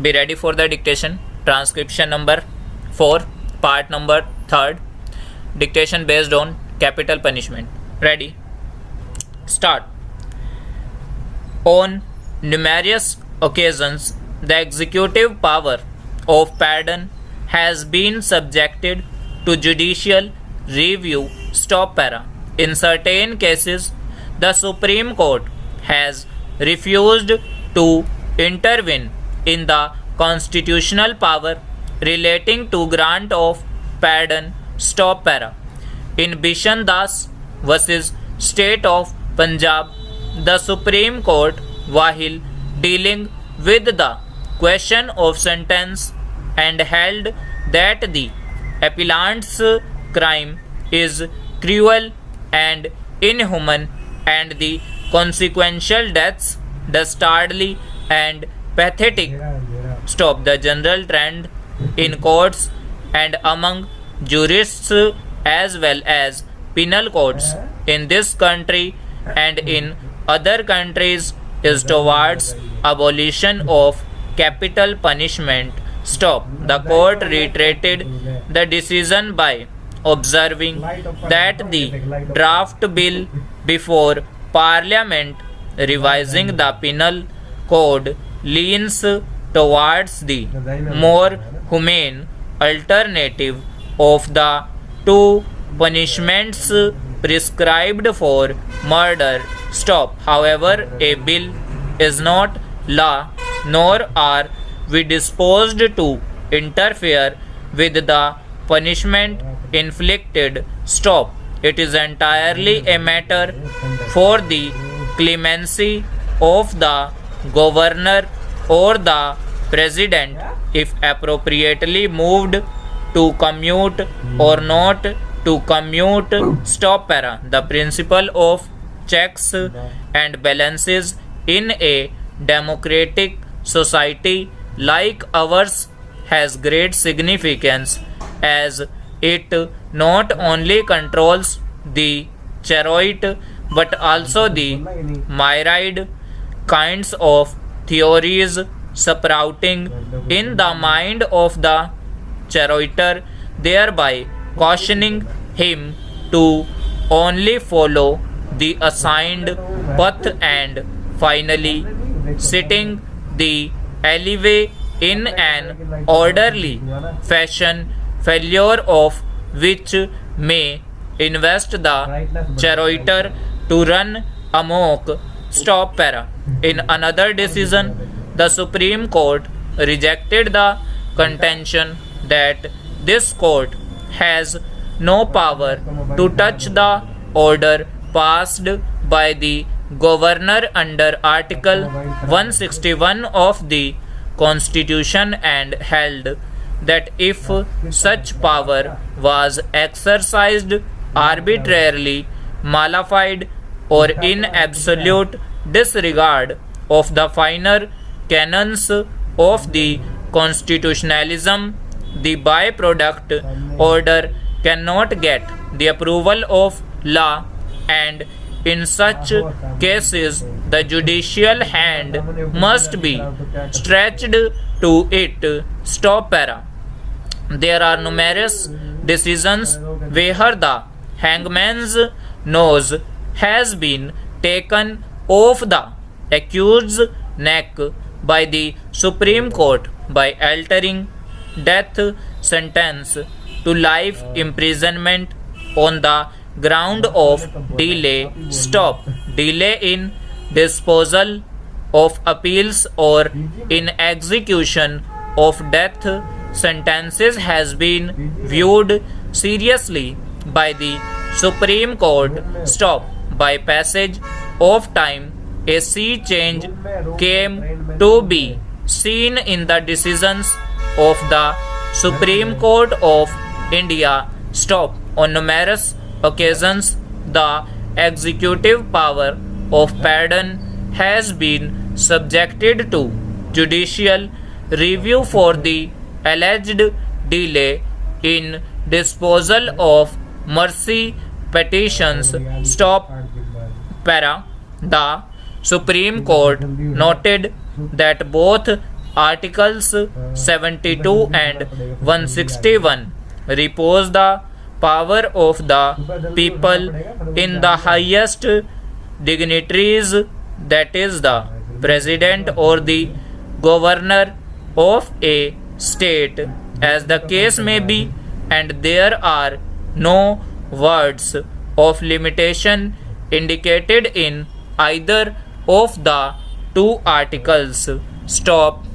Be ready for the dictation. Transcription number 4, part number 3rd. Dictation based on capital punishment. Ready? Start. On numerous occasions, the executive power of pardon has been subjected to judicial review. Stop para. In certain cases, the Supreme Court has refused to intervene in the constitutional power relating to grant of pardon. Stop para. In Bishan Das versus State of Punjab, the Supreme Court, while dealing with the question of sentence, and held that the appellant's crime is cruel and inhuman, and the consequential deaths dastardly and pathetic. Stop. The general trend in courts and among jurists as well as penal courts in this country and in other countries is towards abolition of capital punishment. Stop. The court reiterated the decision by observing that the draft bill before Parliament revising the penal code leans towards the more humane alternative of the two punishments prescribed for murder. Stop. However, a bill is not law, nor are we disposed to interfere with the punishment inflicted. Stop. It is entirely a matter for the clemency of the governor or the president, if appropriately moved, to commute or not to commute. Stop para. The principle of checks and balances in a democratic society like ours has great significance, as it not only controls the chariot but also the myriad kinds of theories sprouting in the mind of the charioteer, thereby cautioning him to only follow the assigned path and finally setting the alleyway in an orderly fashion, failure of which may invest the charioteer to run amok. Stop para. In another decision, the Supreme Court rejected the contention that this court has no power to touch the order passed by the governor under Article 161 of the Constitution, and held that if such power was exercised arbitrarily, modified, or in absolute disregard of the finer canons of the constitutionalism, the byproduct order cannot get the approval of law, and in such cases the judicial hand must be stretched to it. Stop para. There are numerous decisions where the hangman's nose has been taken off the accused's neck by the Supreme Court by altering death sentence to life imprisonment on the ground of delay. Stop. Delay in disposal of appeals or in execution of death sentences has been viewed seriously by the Supreme Court. Stop. By passage of time, a sea change came to be seen in the decisions of the Supreme Court of India. Stop. On numerous occasions, the executive power of pardon has been subjected to judicial review for the alleged delay in disposal of mercy petitions. Stop para. The Supreme Court noted that both Articles 72 and 161 repose the power of the people in the highest dignitaries, that is the president or the governor of a state, as the case may be, and there are no words of limitation indicated in either of the two articles. Stop.